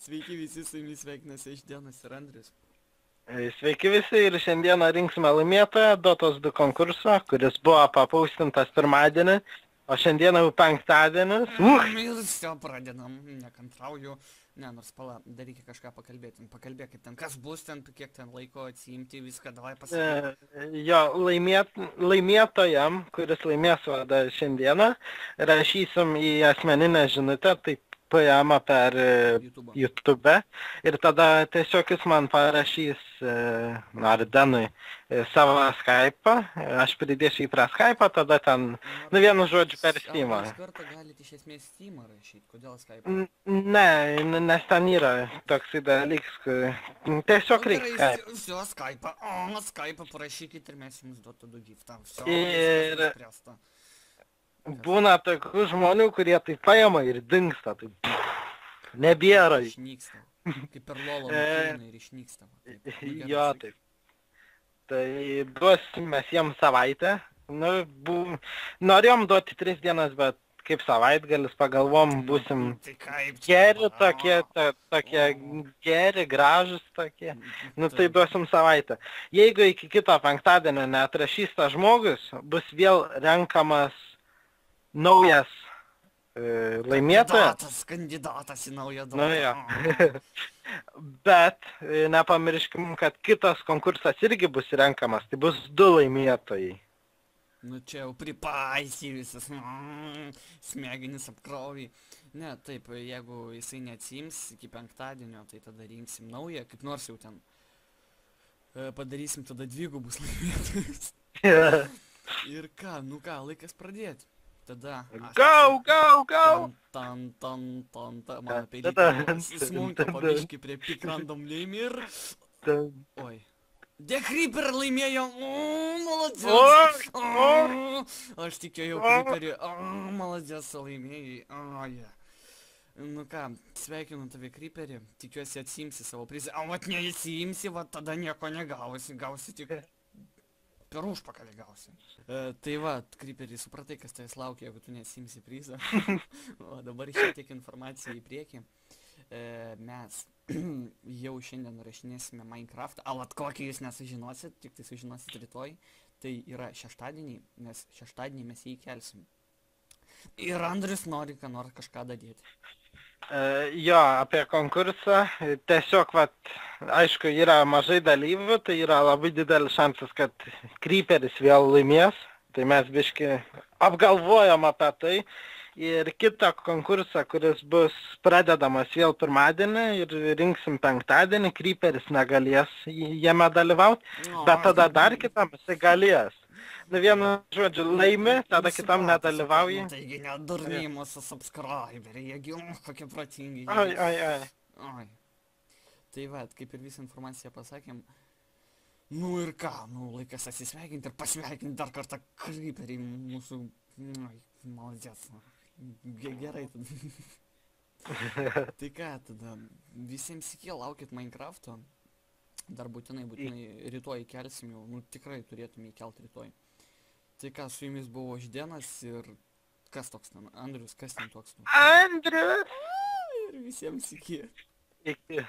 Sveiki visi, su jumis sveikinasi Išdienas ir Andrius. Sveiki visi ir šiandieną rinksime laimėtoją Dotos 2 konkurso, kuris buvo papaustintas pirmadienį, o šiandieną jau penktadienis. Ir visi pradedam, nekantrauju. Ne, nors pala, dar reikia kažką pakalbėti. Pakalbėk, kaip ten, kas bus ten, kiek ten laiko atsiimti, viską, davai pasakyk. Jo, laimėtojam, kuris laimės vadą šiandieną, rašysim į asmeninę žinutę, taip paėmą per YouTube ir tada tiesiog jis man parašys, ar Danui, savo Skype'ą, aš pridėsiu jį prie Skype'ą, tada ten, vienu žodžiu per Steam'ą. Iš karto galite iš esmės Steam'ą rašyti, kodėl Skype'ą? Ne, nes ten yra toks dalykas, kur tiesiog reikia Skype'ą. Viso Skype'ą, Skype'ą parašykit ir mes jums duotų du giftą. Ir būna tokių žmonių, kurie tai paima ir dingsta, tai nebėra. Išnyksta. Kaip per lolo matyną ir išnyksta. Jo, taip. Tai duosim mes jiems savaitę. Norėjom duoti 3 dienas, bet kaip savaitgalis pagalvom, būsim geri tokie geri, gražus tokie. Tai duosim savaitę. Jeigu iki kito penktadienio neatrašys tas žmogus, bus vėl renkamas naujas laimėtojas. Kandidatas į naują dovaną. Bet nepamirškim, kad kitas konkursas irgi bus renkamas, tai bus 2 laimėtojai. Čia jau pripaisy visas, smegenis apkrovį. Ne, taip, jeigu jisai neatsiims iki penktadienio, tai tada rinksim naują, kaip nors jau ten padarysim tada 2 laimėtojus. Ir ką, laikas pradėti. Tada... Go! Mano peilykas smunka pabiški prie Pick Random Name ir... Oi. The Creeper laimėjo, maladės. Aš tikėjau Creeperį, maladės laimėjai. Nu ką, sveikinu tave Creeperį, tikiuosi atsiimsi savo prizą. O vat neatsiimsi, vat tada nieko negausi, gausi tik... Per užpakalį gausi. Tai va, Creeperį, supratai, kas tavęs laukia, jeigu tu nesimsi prizą. O dabar šiek tiek informacija į priekį. Mes jau šiandien rašinėsime Minecraftą. Vat kokį jūs nesužinosit, tik tai sužinosit rytoj. Tai yra šeštadienį, nes šeštadienį mes jį kelsim. Ir Andrius nori, ką nors kažką dadėti. Jo, apie konkursą. Tiesiog, aišku, yra mažai dalyvių, tai yra labai didelis šansas, kad Creeperis vėl laimės. Tai mes biški apgalvojom apie tai. Ir kitą konkursą, kuris bus pradedamas vėl pirmadienį ir rinksim penktadienį, Creeperis negalės jame dalyvauti, bet tada dar kitam jisai galės. Vienu žodžiu laimi, tada kitam nedalyvauji. Taigi nedurniai mūsų subscriberiai, jie kokie protingi. Ai. Tai va, kaip ir visą informaciją pasakėm. Ir ką, laikas atsisveikinti ir pasveikinti dar kartą Creeperį mūsų... Maladės. Gerai tada. Tai ką, tada visiems iki laukit Minecraft'o. Dar būtinai rytoj kelsim jau, tikrai turėtume įkelti rytoj. Tai ką, su jumis buvo Išdienas ir kas toks ten? Andrius, kas ten toks? Andrius! Ir visiems iki. Iki.